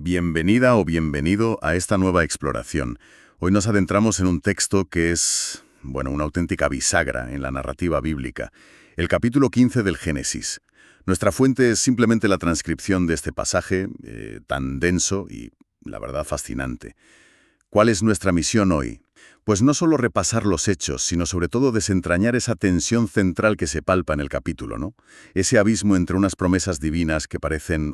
Bienvenida o bienvenido a esta nueva exploración. Hoy nos adentramos en un texto que es, bueno, una auténtica bisagra en la narrativa bíblica, el capítulo 15 del Génesis. Nuestra fuente es simplemente la transcripción de este pasaje, tan denso y, la verdad, fascinante. ¿Cuál es nuestra misión hoy? Pues no solo repasar los hechos, sino sobre todo desentrañar esa tensión central que se palpa en el capítulo, ¿no? Ese abismo entre unas promesas divinas que parecen,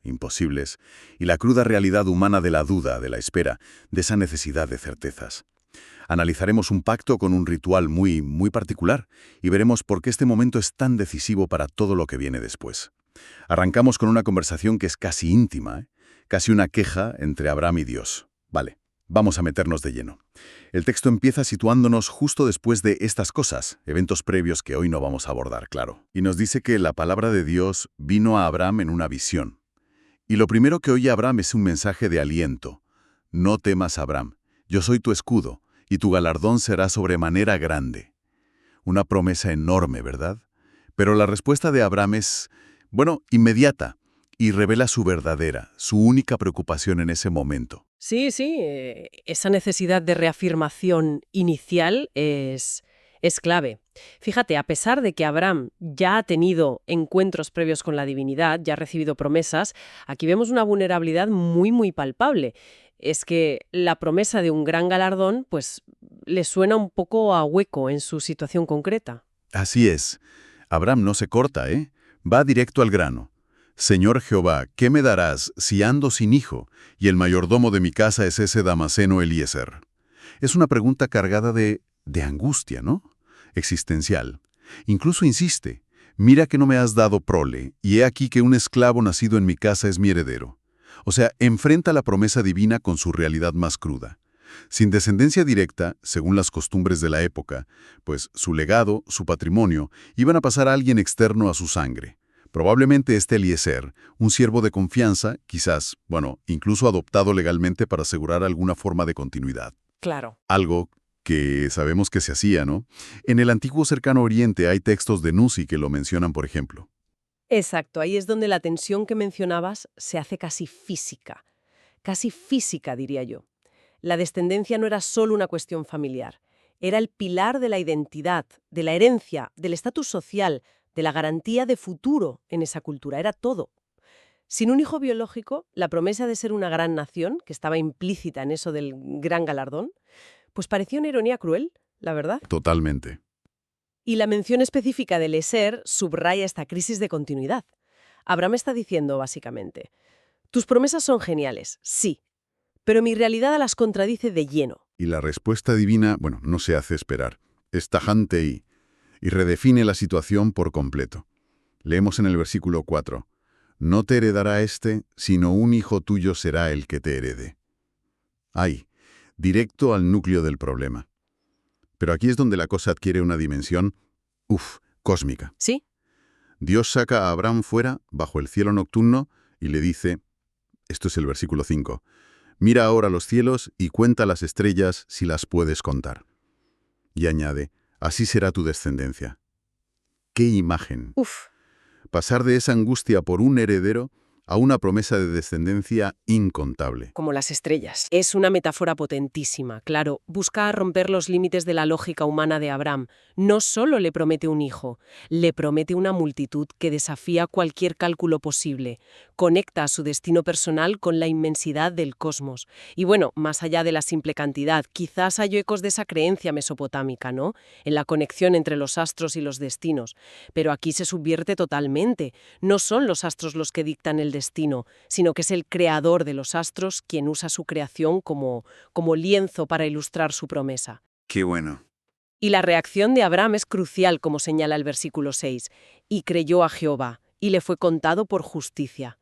imposibles, y la cruda realidad humana de la duda, de la espera, de esa necesidad de certezas. Analizaremos un pacto con un ritual muy particular y veremos por qué este momento es tan decisivo para todo lo que viene después. Arrancamos con una conversación que es casi íntima, casi una queja entre Abraham y Dios. Vale. Vamos a meternos de lleno. El texto empieza situándonos justo después de estas cosas, eventos previos que hoy no vamos a abordar, claro. Y nos dice que la palabra de Dios vino a Abraham en una visión. Y lo primero que oye Abraham es un mensaje de aliento. No temas, Abraham, yo soy tu escudo, y tu galardón será sobremanera grande. Una promesa enorme, ¿verdad? Pero la respuesta de Abraham es, inmediata, y revela su verdadera, su única preocupación en ese momento. Sí, esa necesidad de reafirmación inicial es clave. Fíjate, a pesar de que Abraham ya ha tenido encuentros previos con la divinidad, ya ha recibido promesas, aquí vemos una vulnerabilidad muy palpable. Es que la promesa de un gran galardón, pues, le suena un poco a hueco en su situación concreta. Así es. Abraham no se corta, ¿eh? Va directo al grano. Señor Jehová, ¿qué me darás si ando sin hijo, y el mayordomo de mi casa es ese Damaseno Eliezer? Es una pregunta cargada de angustia, ¿no? Existencial. Incluso insiste, mira que no me has dado prole, y he aquí que un esclavo nacido en mi casa es mi heredero. O sea, enfrenta la promesa divina con su realidad más cruda. Sin descendencia directa, según las costumbres de la época, pues su legado, su patrimonio, iban a pasar a alguien externo a su sangre. Probablemente este Eliezer, un siervo de confianza, quizás, incluso adoptado legalmente para asegurar alguna forma de continuidad. Claro. Algo que sabemos que se hacía, ¿no? En el antiguo Cercano Oriente hay textos de Nusi que lo mencionan, por ejemplo. Exacto, ahí es donde la tensión que mencionabas se hace casi física, diría yo. La descendencia no era solo una cuestión familiar, era el pilar de la identidad, de la herencia, del estatus social, de la garantía de futuro en esa cultura, era todo. Sin un hijo biológico, la promesa de ser una gran nación, que estaba implícita en eso del gran galardón, pues parecía una ironía cruel, la verdad. Totalmente. Y la mención específica del Eliezer subraya esta crisis de continuidad. Abraham está diciendo, básicamente, tus promesas son geniales, sí, pero mi realidad las contradice de lleno. Y la respuesta divina, no se hace esperar. Es tajante y redefine la situación por completo. Leemos en el versículo 4. No te heredará éste, sino un hijo tuyo será el que te herede. Ahí, directo al núcleo del problema. Pero aquí es donde la cosa adquiere una dimensión, cósmica. ¿Sí? Dios saca a Abraham fuera, bajo el cielo nocturno, y le dice, esto es el versículo 5, mira ahora los cielos y cuenta las estrellas si las puedes contar. Y añade, así será tu descendencia. ¡Qué imagen! Pasar de esa angustia por un heredero a una promesa de descendencia incontable. Como las estrellas. Es una metáfora potentísima, claro. Busca romper los límites de la lógica humana de Abraham. No solo le promete un hijo, le promete una multitud que desafía cualquier cálculo posible. Conecta a su destino personal con la inmensidad del cosmos. Y más allá de la simple cantidad, quizás hay ecos de esa creencia mesopotámica, ¿no? En la conexión entre los astros y los destinos. Pero aquí se subvierte totalmente. No son los astros los que dictan el destino, sino que es el creador de los astros quien usa su creación como lienzo para ilustrar su promesa. ¡Qué bueno! Y la reacción de Abraham es crucial, como señala el versículo 6. Y creyó a Jehová, y le fue contado por justicia.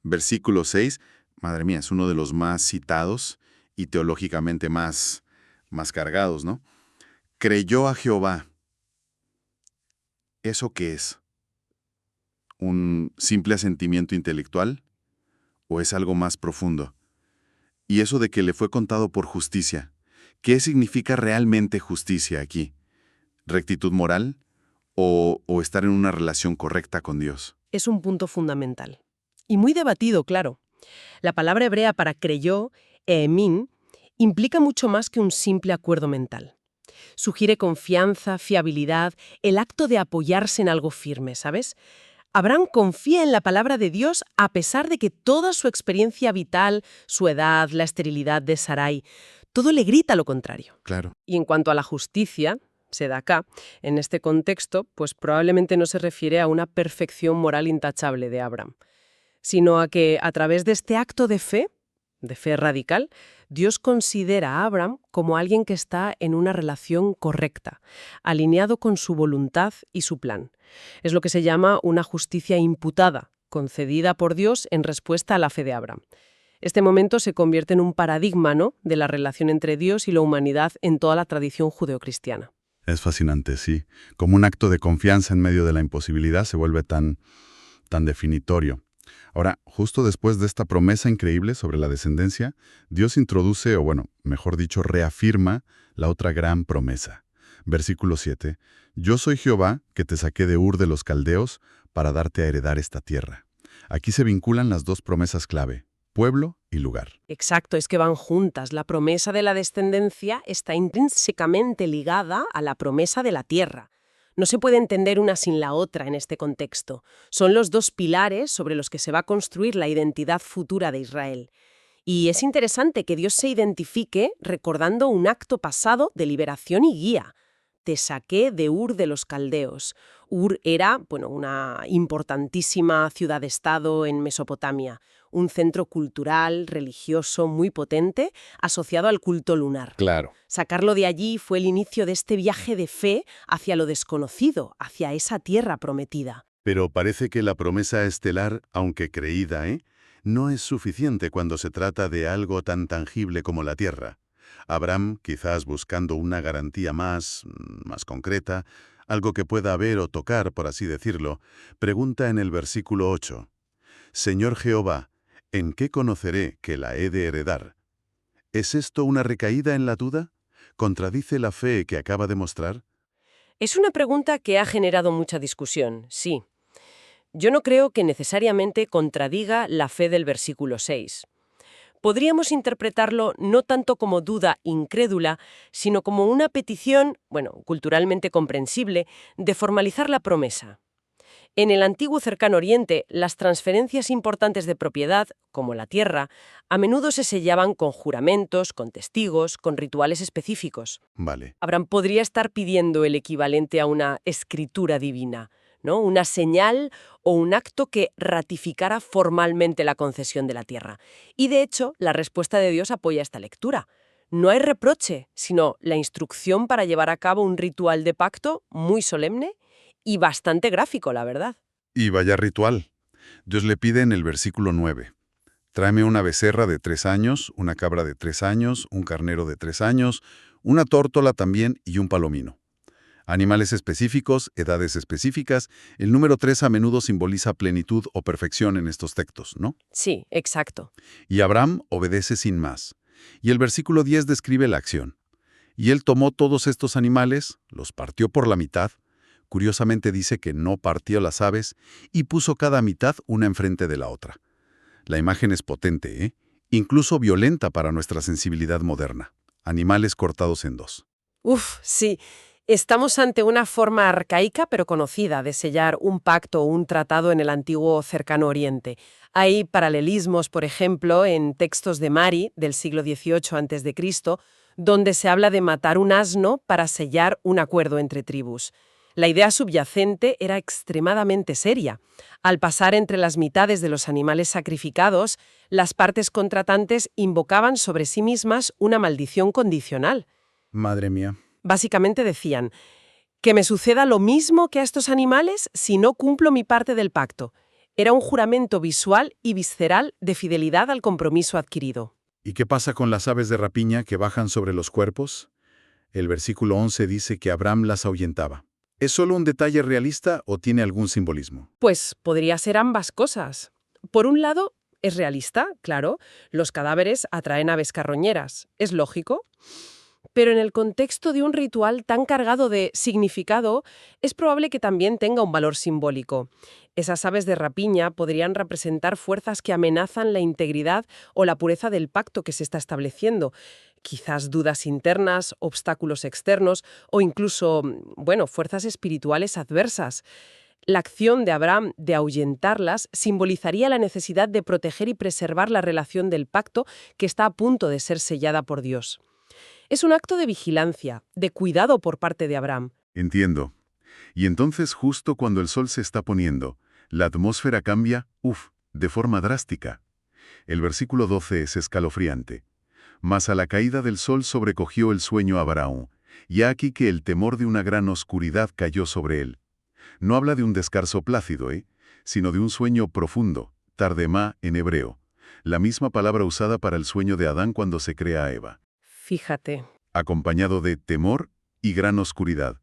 Versículo 6, madre mía, es uno de los más citados y teológicamente más cargados, ¿no? Creyó a Jehová. ¿Eso qué es? ¿Un simple asentimiento intelectual? ¿O es algo más profundo? Y eso de que le fue contado por justicia. ¿Qué significa realmente justicia aquí? ¿Rectitud moral? ¿O estar en una relación correcta con Dios? Es un punto fundamental. Y muy debatido, claro. La palabra hebrea para creyó, emin, implica mucho más que un simple acuerdo mental. Sugiere confianza, fiabilidad, el acto de apoyarse en algo firme, ¿sabes? Abraham confía en la palabra de Dios a pesar de que toda su experiencia vital, su edad, la esterilidad de Sarai, todo le grita lo contrario. Claro. Y en cuanto a la justicia, Sedaká, en este contexto, pues probablemente no se refiere a una perfección moral intachable de Abraham, sino a que a través de este acto de fe radical, Dios considera a Abraham como alguien que está en una relación correcta, alineado con su voluntad y su plan. Es lo que se llama una justicia imputada, concedida por Dios en respuesta a la fe de Abraham. Este momento se convierte en un paradigma, ¿no?, de la relación entre Dios y la humanidad en toda la tradición judeocristiana. Es fascinante, sí. Como un acto de confianza en medio de la imposibilidad se vuelve tan definitorio. Ahora, justo después de esta promesa increíble sobre la descendencia, Dios introduce, o bueno, mejor dicho, reafirma la otra gran promesa. Versículo 7. Yo soy Jehová, que te saqué de Ur de los Caldeos para darte a heredar esta tierra. Aquí se vinculan las dos promesas clave, pueblo y lugar. Exacto, es que van juntas. La promesa de la descendencia está intrínsecamente ligada a la promesa de la tierra. No se puede entender una sin la otra en este contexto. Son los dos pilares sobre los que se va a construir la identidad futura de Israel. Y es interesante que Dios se identifique recordando un acto pasado de liberación y guía. Te saqué de Ur de los Caldeos. Ur era, una importantísima ciudad-estado en Mesopotamia, un centro cultural, religioso muy potente, asociado al culto lunar. Claro. Sacarlo de allí fue el inicio de este viaje de fe hacia lo desconocido, hacia esa tierra prometida. Pero parece que la promesa estelar, aunque creída, no es suficiente cuando se trata de algo tan tangible como la tierra. Abraham, quizás buscando una garantía más concreta, algo que pueda ver o tocar, por así decirlo, pregunta en el versículo 8, «Señor Jehová, ¿en qué conoceré que la he de heredar?» ¿Es esto una recaída en la duda? ¿Contradice la fe que acaba de mostrar? Es una pregunta que ha generado mucha discusión, sí. Yo no creo que necesariamente contradiga la fe del versículo 6. Podríamos interpretarlo no tanto como duda incrédula, sino como una petición, culturalmente comprensible, de formalizar la promesa. En el antiguo Cercano Oriente, las transferencias importantes de propiedad, como la tierra, a menudo se sellaban con juramentos, con testigos, con rituales específicos. Vale. Abraham podría estar pidiendo el equivalente a una escritura divina, ¿no?, una señal o un acto que ratificara formalmente la concesión de la tierra. Y de hecho, la respuesta de Dios apoya esta lectura. No hay reproche, sino la instrucción para llevar a cabo un ritual de pacto muy solemne y bastante gráfico, la verdad. Y vaya ritual. Dios le pide en el versículo 9. Tráeme una becerra de 3 años, una cabra de 3 años, un carnero de 3 años, una tórtola también y un palomino. Animales específicos, edades específicas, el número 3 a menudo simboliza plenitud o perfección en estos textos, ¿no? Sí, exacto. Y Abraham obedece sin más. Y el versículo 10 describe la acción. Y él tomó todos estos animales, los partió por la mitad, curiosamente dice que no partió las aves, y puso cada mitad una enfrente de la otra. La imagen es potente, incluso violenta para nuestra sensibilidad moderna. Animales cortados en dos. Sí. Estamos ante una forma arcaica pero conocida de sellar un pacto o un tratado en el antiguo Cercano Oriente. Hay paralelismos, por ejemplo, en textos de Mari, del siglo XVIII a.C., donde se habla de matar un asno para sellar un acuerdo entre tribus. La idea subyacente era extremadamente seria. Al pasar entre las mitades de los animales sacrificados, las partes contratantes invocaban sobre sí mismas una maldición condicional. Madre mía. Básicamente decían, que me suceda lo mismo que a estos animales si no cumplo mi parte del pacto. Era un juramento visual y visceral de fidelidad al compromiso adquirido. ¿Y qué pasa con las aves de rapiña que bajan sobre los cuerpos? El versículo 11 dice que Abraham las ahuyentaba. ¿Es solo un detalle realista o tiene algún simbolismo? Pues podría ser ambas cosas. Por un lado, es realista, claro. Los cadáveres atraen aves carroñeras. Es lógico. Pero en el contexto de un ritual tan cargado de significado, es probable que también tenga un valor simbólico. Esas aves de rapiña podrían representar fuerzas que amenazan la integridad o la pureza del pacto que se está estableciendo. Quizás dudas internas, obstáculos externos o incluso, bueno, fuerzas espirituales adversas. La acción de Abraham de ahuyentarlas simbolizaría la necesidad de proteger y preservar la relación del pacto que está a punto de ser sellada por Dios. Es un acto de vigilancia, de cuidado por parte de Abraham. Entiendo. Y entonces, justo cuando el sol se está poniendo, la atmósfera cambia, de forma drástica. El versículo 12 es escalofriante. Mas a la caída del sol sobrecogió el sueño a Abraham, y he aquí que el temor de una gran oscuridad cayó sobre él. No habla de un descanso plácido, sino de un sueño profundo, tardemá en hebreo, la misma palabra usada para el sueño de Adán cuando se crea a Eva. Fíjate. Acompañado de temor y gran oscuridad.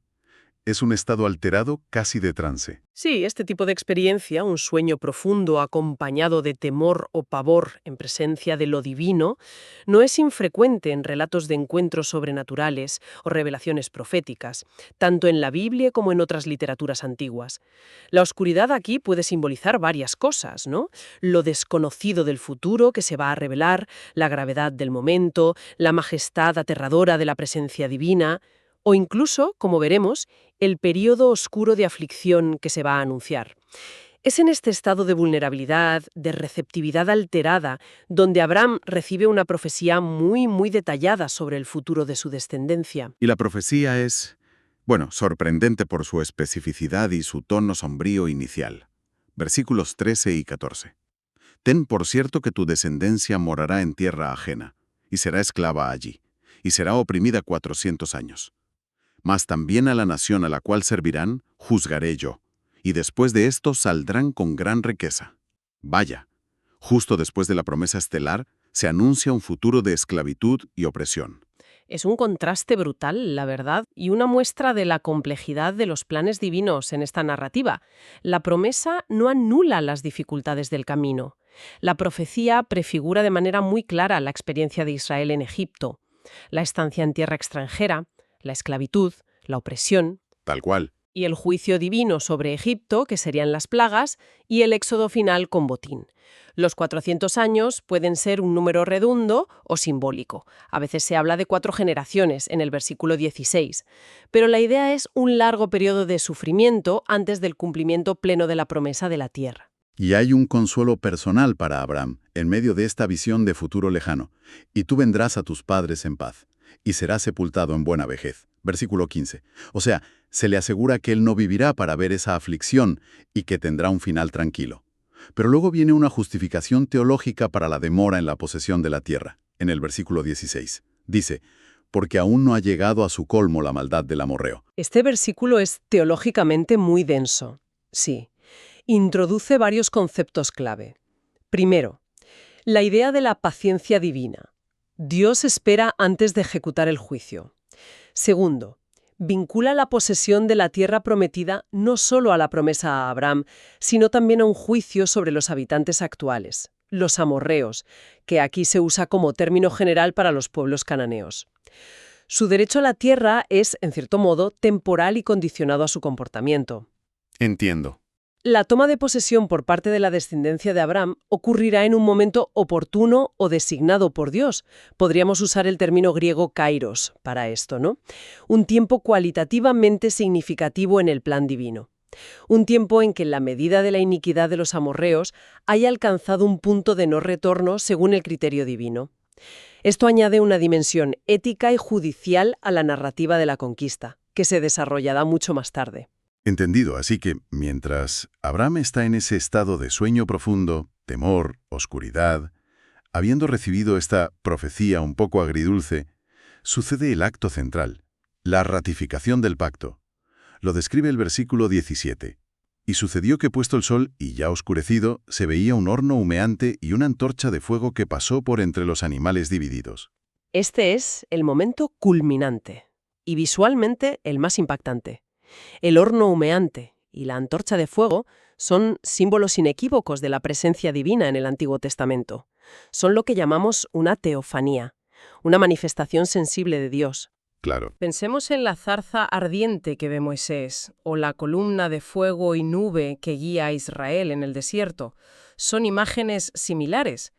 Es un estado alterado, casi de trance. Sí, este tipo de experiencia, un sueño profundo acompañado de temor o pavor en presencia de lo divino, no es infrecuente en relatos de encuentros sobrenaturales o revelaciones proféticas, tanto en la Biblia como en otras literaturas antiguas. La oscuridad aquí puede simbolizar varias cosas, ¿no? Lo desconocido del futuro que se va a revelar, la gravedad del momento, la majestad aterradora de la presencia divina, o incluso, como veremos, el período oscuro de aflicción que se va a anunciar. Es en este estado de vulnerabilidad, de receptividad alterada, donde Abraham recibe una profecía muy detallada sobre el futuro de su descendencia. Y la profecía es, sorprendente por su especificidad y su tono sombrío inicial. Versículos 13 y 14. Ten por cierto que tu descendencia morará en tierra ajena, y será esclava allí, y será oprimida 400 años. Mas también a la nación a la cual servirán, juzgaré yo, y después de esto saldrán con gran riqueza. Vaya, justo después de la promesa estelar, se anuncia un futuro de esclavitud y opresión. Es un contraste brutal, la verdad, y una muestra de la complejidad de los planes divinos en esta narrativa. La promesa no anula las dificultades del camino. La profecía prefigura de manera muy clara la experiencia de Israel en Egipto, la estancia en tierra extranjera, la esclavitud, la opresión. Tal cual. Y el juicio divino sobre Egipto, que serían las plagas, y el éxodo final con botín. Los 400 años pueden ser un número redondo o simbólico. A veces se habla de 4 generaciones en el versículo 16. Pero la idea es un largo periodo de sufrimiento antes del cumplimiento pleno de la promesa de la tierra. Y hay un consuelo personal para Abraham, en medio de esta visión de futuro lejano. Y tú vendrás a tus padres en paz, y serás sepultado en buena vejez. Versículo 15. O sea, se le asegura que él no vivirá para ver esa aflicción y que tendrá un final tranquilo. Pero luego viene una justificación teológica para la demora en la posesión de la tierra, en el versículo 16. Dice, porque aún no ha llegado a su colmo la maldad del amorreo. Este versículo es teológicamente muy denso. Sí. Introduce varios conceptos clave. Primero, la idea de la paciencia divina. Dios espera antes de ejecutar el juicio. Segundo, vincula la posesión de la tierra prometida no solo a la promesa a Abraham, sino también a un juicio sobre los habitantes actuales, los amorreos, que aquí se usa como término general para los pueblos cananeos. Su derecho a la tierra es, en cierto modo, temporal y condicionado a su comportamiento. Entiendo. La toma de posesión por parte de la descendencia de Abraham ocurrirá en un momento oportuno o designado por Dios. Podríamos usar el término griego kairos para esto, ¿no? Un tiempo cualitativamente significativo en el plan divino. Un tiempo en que la medida de la iniquidad de los amorreos haya alcanzado un punto de no retorno según el criterio divino. Esto añade una dimensión ética y judicial a la narrativa de la conquista, que se desarrollará mucho más tarde. Entendido, así que mientras Abraham está en ese estado de sueño profundo, temor, oscuridad, habiendo recibido esta profecía un poco agridulce, sucede el acto central, la ratificación del pacto. Lo describe el versículo 17. Y sucedió que puesto el sol y ya oscurecido, se veía un horno humeante y una antorcha de fuego que pasó por entre los animales divididos. Este es el momento culminante y visualmente el más impactante. El horno humeante y la antorcha de fuego son símbolos inequívocos de la presencia divina en el Antiguo Testamento. Son lo que llamamos una teofanía, una manifestación sensible de Dios. Claro. Pensemos en la zarza ardiente que ve Moisés o la columna de fuego y nube que guía a Israel en el desierto. Son imágenes similares.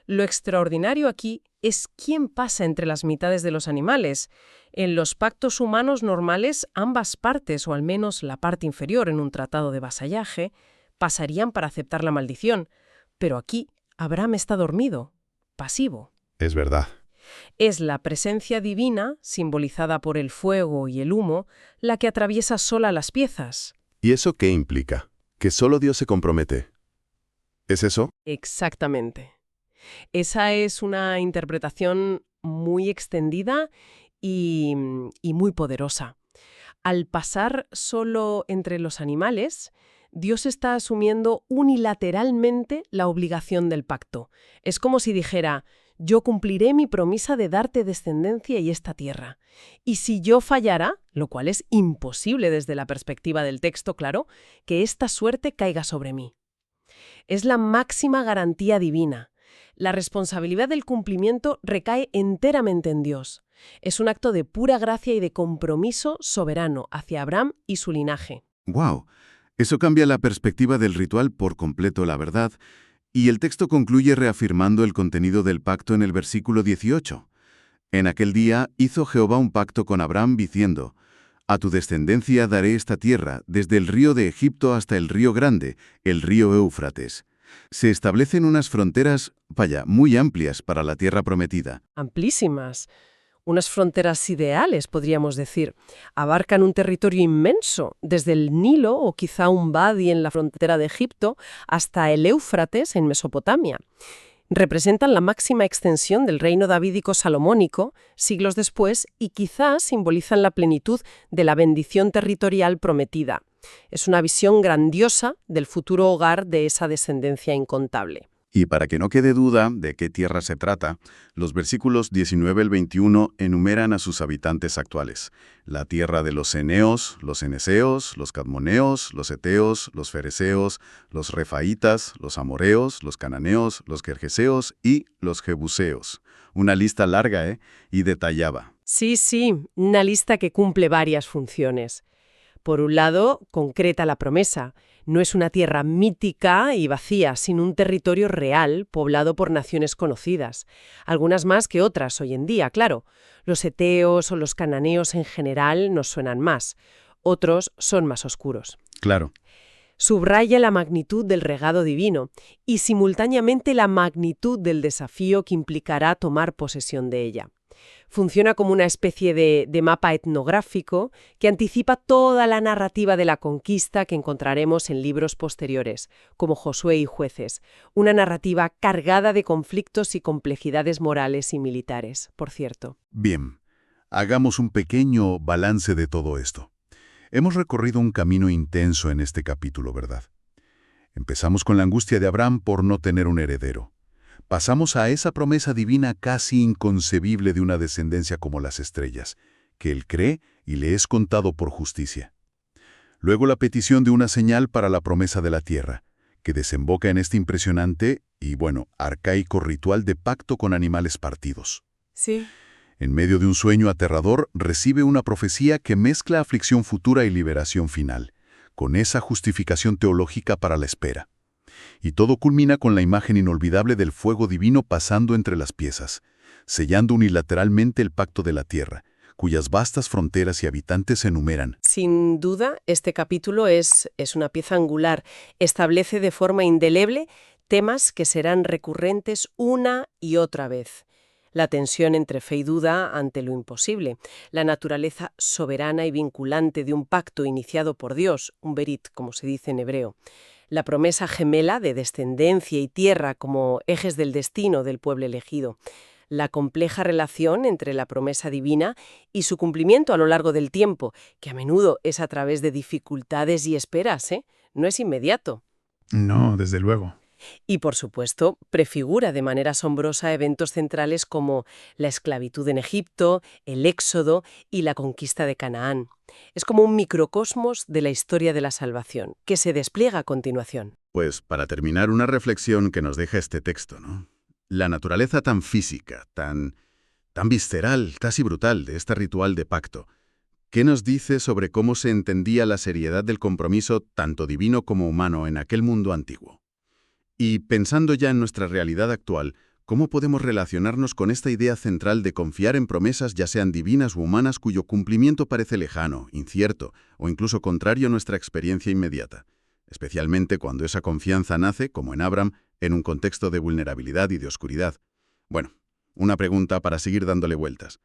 Lo extraordinario aquí es quién pasa entre las mitades de los animales. En los pactos humanos normales, ambas partes, o al menos la parte inferior en un tratado de vasallaje, pasarían para aceptar la maldición. Pero aquí, Abraham está dormido, pasivo. Es verdad. Es la presencia divina, simbolizada por el fuego y el humo, la que atraviesa sola las piezas. ¿Y eso qué implica? ¿Que solo Dios se compromete? ¿Es eso? Exactamente. Esa es una interpretación muy extendida y muy poderosa. Al pasar solo entre los animales, Dios está asumiendo unilateralmente la obligación del pacto. Es como si dijera: yo cumpliré mi promesa de darte descendencia y esta tierra. Y si yo fallara, lo cual es imposible desde la perspectiva del texto, claro, que esta suerte caiga sobre mí. Es la máxima garantía divina. La responsabilidad del cumplimiento recae enteramente en Dios. Es un acto de pura gracia y de compromiso soberano hacia Abraham y su linaje. ¡Wow! Eso cambia la perspectiva del ritual por completo, la verdad. Y el texto concluye reafirmando el contenido del pacto en el versículo 18. En aquel día hizo Jehová un pacto con Abraham diciendo: a tu descendencia daré esta tierra, desde el río de Egipto hasta el río grande, el río Éufrates. Se establecen unas fronteras, muy amplias para la tierra prometida. Amplísimas. Unas fronteras ideales, podríamos decir. Abarcan un territorio inmenso, desde el Nilo o quizá un vadi en la frontera de Egipto hasta el Éufrates en Mesopotamia. Representan la máxima extensión del reino davídico salomónico, siglos después, y quizás simbolizan la plenitud de la bendición territorial prometida. Es una visión grandiosa del futuro hogar de esa descendencia incontable. Y para que no quede duda de qué tierra se trata, los versículos 19 al 21 enumeran a sus habitantes actuales: la tierra de los eneos, los eneseos, los cadmoneos, los eteos, los fereceos, los refaitas, los amoreos, los cananeos, los gergeseos y los jebuseos. Una lista larga, y detallada. Sí, una lista que cumple varias funciones. Por un lado, concreta la promesa. No es una tierra mítica y vacía, sino un territorio real, poblado por naciones conocidas. Algunas más que otras hoy en día, claro. Los eteos o los cananeos en general nos suenan más. Otros son más oscuros. Claro. Subraya la magnitud del regalo divino y simultáneamente la magnitud del desafío que implicará tomar posesión de ella. Funciona como una especie de mapa etnográfico que anticipa toda la narrativa de la conquista que encontraremos en libros posteriores, como Josué y Jueces, una narrativa cargada de conflictos y complejidades morales y militares, por cierto. Bien, hagamos un pequeño balance de todo esto. Hemos recorrido un camino intenso en este capítulo, ¿verdad? Empezamos con la angustia de Abraham por no tener un heredero. Pasamos a esa promesa divina casi inconcebible de una descendencia como las estrellas, que él cree y le es contado por justicia. Luego la petición de una señal para la promesa de la tierra, que desemboca en este impresionante y, arcaico ritual de pacto con animales partidos. Sí. En medio de un sueño aterrador, recibe una profecía que mezcla aflicción futura y liberación final, con esa justificación teológica para la espera. Y todo culmina con la imagen inolvidable del fuego divino pasando entre las piezas, sellando unilateralmente el pacto de la tierra, cuyas vastas fronteras y habitantes se enumeran. Sin duda, este capítulo es una pieza angular. Establece de forma indeleble temas que serán recurrentes una y otra vez. La tensión entre fe y duda ante lo imposible, la naturaleza soberana y vinculante de un pacto iniciado por Dios, un berit, como se dice en hebreo. La promesa gemela de descendencia y tierra como ejes del destino del pueblo elegido. La compleja relación entre la promesa divina y su cumplimiento a lo largo del tiempo, que a menudo es a través de dificultades y esperas, no es inmediato. No, desde luego. Y, por supuesto, prefigura de manera asombrosa eventos centrales como la esclavitud en Egipto, el éxodo y la conquista de Canaán. Es como un microcosmos de la historia de la salvación, que se despliega a continuación. Pues, para terminar, una reflexión que nos deja este texto, ¿no? La naturaleza tan física, tan tan visceral, casi brutal, de este ritual de pacto. ¿Qué nos dice sobre cómo se entendía la seriedad del compromiso, tanto divino como humano, en aquel mundo antiguo? Y pensando ya en nuestra realidad actual, ¿cómo podemos relacionarnos con esta idea central de confiar en promesas, ya sean divinas u humanas, cuyo cumplimiento parece lejano, incierto o incluso contrario a nuestra experiencia inmediata? Especialmente cuando esa confianza nace, como en Abraham, en un contexto de vulnerabilidad y de oscuridad. Bueno, una pregunta para seguir dándole vueltas.